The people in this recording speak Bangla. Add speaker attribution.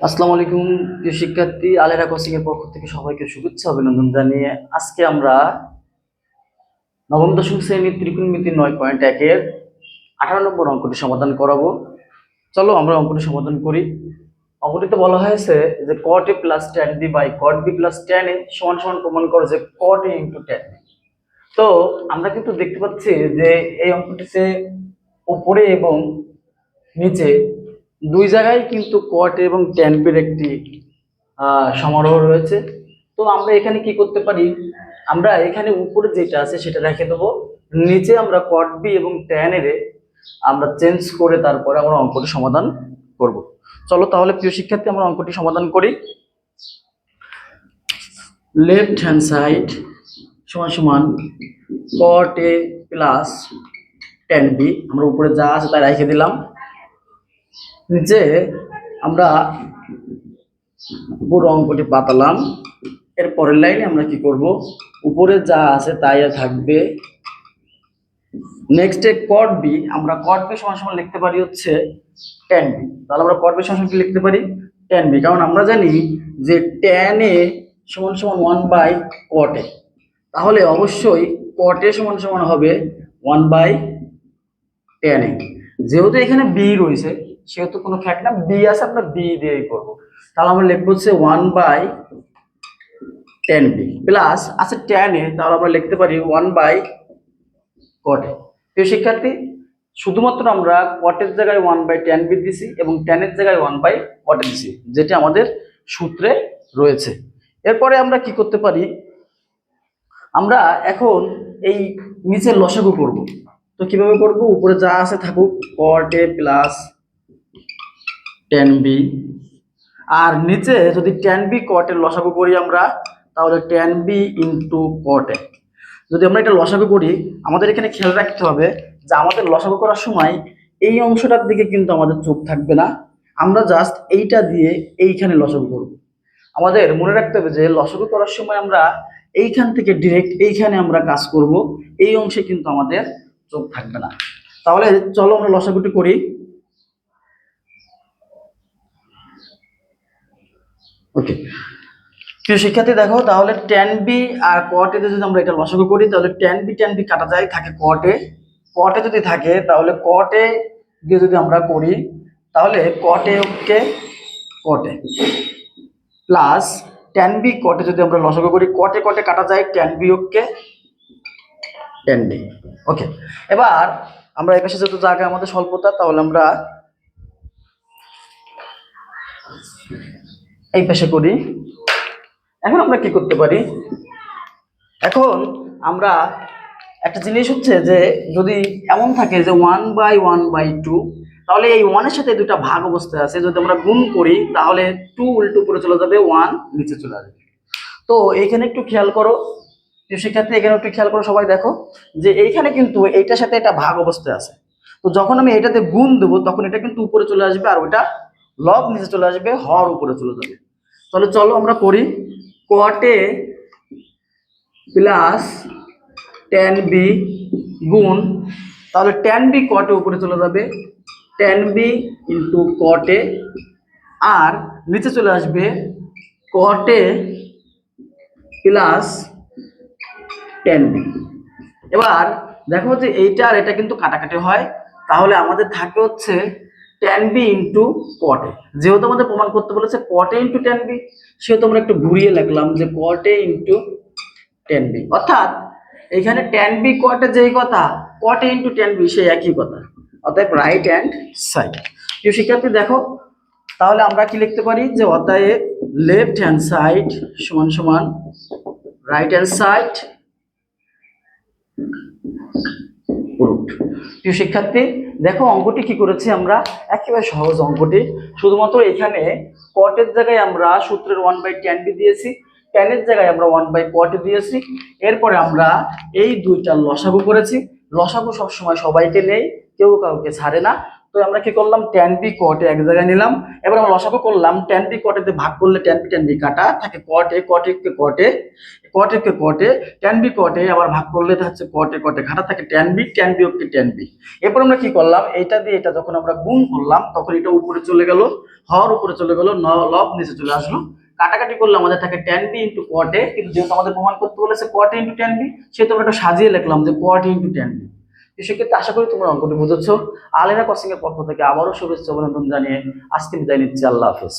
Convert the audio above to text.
Speaker 1: আসসালামু আলাইকুম প্রিয় শিক্ষার্থী, আলেরা কোচিং এর পক্ষ থেকে সবাইকে শুভেচ্ছা অভিনন্দন জানিয়ে আজকে আমরা নবম দশম শ্রেণীর ত্রিকোণমিতি 9.1 এর 18 নম্বর অঙ্কটি সমাধান করাবো। চলো আমরা অঙ্কটি সমাধান করি। অঙ্কটিতে বলা হয়েছে যে cot a plus tan b by cot b plus tan a সমান সমান প্রমাণ করো যে cot a into tan b। তো আমরা কিন্তু দেখতে পাচ্ছি যে এই অঙ্কটিতে উপরে এবং নিচে দুই জায়গায় কিন্তু cot এবং tan b এর একটি সমারোহ রয়েছে। তো আমরা এখানে কি করতে পারি, আমরা এখানে উপরে যেটা আছে সেটা রেখে দেবো, নিচে আমরা cot b এবং tan এর আমরা চেঞ্জ করে তারপরে আমরা অঙ্কটি সমাধান করব। চলো তাহলে প্রিয় শিক্ষার্থী আমরা অঙ্কটি সমাধান করি। লেফট হ্যান্ড সাইড সমান সমান cot a plus tan b, আমরা উপরে যা আছে তাই রেখে দিলাম। নিচে আমরা পুরো অঙ্কটি পাতালাম। এর পরের লাইনে আমরা কি করব, উপরে যা আছে তাই থাকবে। নেক্সট এ cot b, আমরা cot b সমান সমান লিখতে পারি হচ্ছে tan b। তাহলে আমরা cot b সমান সমান কি লিখতে পারি, tan b, কারণ আমরা জানি যে tan a সমান সমান 1 বাই cot a। তাহলে অবশ্যই cot a সমান সমান হবে 1 বাই tan a। যেহেতু এখানে b রয়েছে সেহেতু কোনো ফ্যাক্ট না, b আছে আমরা b দিয়েই করব। তাহলে আমরা লিখবো হচ্ছে 1 বাই tan b প্লাস আছে tan a, তাহলে আমরা লিখতে পারি 1 বাই cot a। প্রিয় শিক্ষার্থী, শুধুমাত্র আমরা cot এর জায়গায় 1 বাই tan b দিছি এবং tan এর জায়গায় 1 বাই cot a দিছি, যেটা আমাদের সূত্রে রয়েছে। এরপরে আমরা কি করতে পারি, আমরা এখন এই নিচে লসাগু করব। তো কিভাবে করব, উপরে যা আছে থাকুক cot a plus tan b, আর নিচে যদি tan b cot এর লসাগু করি আমরা, তাহলে tan b into cot a। যদি আমরা এটা লসাগু করি, আমাদের এখানে খেয়াল রাখতে হবে যে আমাদের লসাগু করার সময় এই অংশটার দিকে কিন্তু আমাদের চোখ থাকবে না, আমরা জাস্ট এইটা দিয়ে এইখানে লসাগু করব। আমাদের মনে রাখতে হবে যে লসাগু করার সময় আমরা এইখান থেকে ডিরেক্ট এইখানে আমরা কাজ করব, এই অংশে কিন্তু আমাদের চোখ থাকবে না। তাহলে চলো আমরা লসাগুটি করি। ওকে প্রিয় শিক্ষার্থী, দেখো তাহলে tan b R cot a যদি আমরা এটা লসাগু করি, তাহলে tan b কাটা যায়, থাকে cot a। cot a যদি থাকে তাহলে cot a দিয়ে যদি আমরা করি, তাহলে cot a K cot a plus tan b cot a যদি আমরা লসাগু করি, cot a কাটা যায়, tan b কে tan b। ওকে, এবার আমরা এই পাশে যেহেতু জায়গা আমাদের স্বল্পতা, তাহলে আমরা এই পাশে করি। এখন আমরা কি করতে পারি, এখন আমরা একটা জিনিস হচ্ছে যে যদি এমন থাকে যে 1 বাই 1 বাই 2, তাহলে এই 1 এর সাথে দুটো ভাগ অবস্থায় আছে, যদি আমরা গুণ করি তাহলে 2 উল্টো উপরে চলে যাবে, 1 নিচে চলে আসবে। তো এইখানে একটু খেয়াল করো প্রিয় শিক্ষার্থী, এখানে একটু খেয়াল করো সবাই, দেখো যে এইখানে কিন্তু এইটার সাথে এটা ভাগ অবস্থায় আছে। তো যখন আমি এটাতে গুণ দেবো তখন এটা কিন্তু উপরে চলে আসবে, আর ওটা লব নিচে চলে আসবে, হর উপরে চলে যাবে। তাহলে চলো আমরা করি, cot a plus tan b গুণ, তাহলে tan b cot a উপরে চলে যাবে, tan b into cot a, আর নিচে চলে আসবে cot a plus tan b। এবার দেখো যে এইটা আর এটা কিন্তু কাটাকাটি হয়, তাহলে আমাদের থাকে হচ্ছে tan b into cot a। যেহেতু আমাদের প্রমাণ করতে বলেছে cot a into tan b, সেহেতু আমরা একটু ঘুরিয়ে লিখলাম যে cot a into tan b, অর্থাৎ এখানে tan b cot a যেই কথা, cot a into tan b সেই একই কথা, অতএব রাইট হ্যান্ড সাইড। প্রিয় শিক্ষার্থী দেখো, তাহলে আমরা কি লিখতে পারি যে অতএব লেফট হ্যান্ড সাইড সমান সমান রাইট হ্যান্ড সাইড রুট। প্রিয় শিক্ষার্থী দেখো অঙ্কটি কি করেছি আমরা, একেবারে সহজ অঙ্কটি, শুধুমাত্র এখানে cot এর জায়গায় আমরা সূত্রের 1 বাই tan b দিয়েছি, tan এর জায়গায় আমরা 1 বাই cot a দিয়েছি। এরপরে আমরা এই দুইটা লসাগু করেছি। লসাগু সবসময় সবাইকে নেই, কেউ কাউকে ছাড়ে না। তো আমরা কি করলাম, ট্যান বি কট এ এক জায়গায় নিলাম। এবার আমরা লসাগু করলাম, ট্যান বি কট এতে ভাগ করলে ট্যান বি কাটা থাকে কট এ, কট এ ট্যান বি কট এ আবার ভাগ করলে এটা হচ্ছে কট এ ঘাটা থাকে ট্যান বি ওকে ট্যান বি। এরপর আমরা কি করলাম, এটা দিয়ে এটা যখন আমরা গুণ করলাম তখন এটা উপরে চলে গেল, হর উপরে চলে গেল, লব নিচে চলে আসলো। কাটাকাটি করলে আমাদের থাকে ট্যান বি ইন্টু কট এ, কিন্তু যেহেতু আমাদের প্রমাণ করতে বলেছে কট এ ইন্টু ট্যান বি, সেহেতু আমরা একটা সাজিয়ে লিখলাম যে কট ইন্টু ট্যান বি। সেক্ষেত্রে আশা করি তোমরা অঙ্কটি বুঝেছো। আলেনা কোচিং এর পক্ষ থেকে আবারও শুভেচ্ছা অভিনন্দন জানিয়ে আজকে বিদায় নিচ্ছি। আল্লাহ হাফেজ।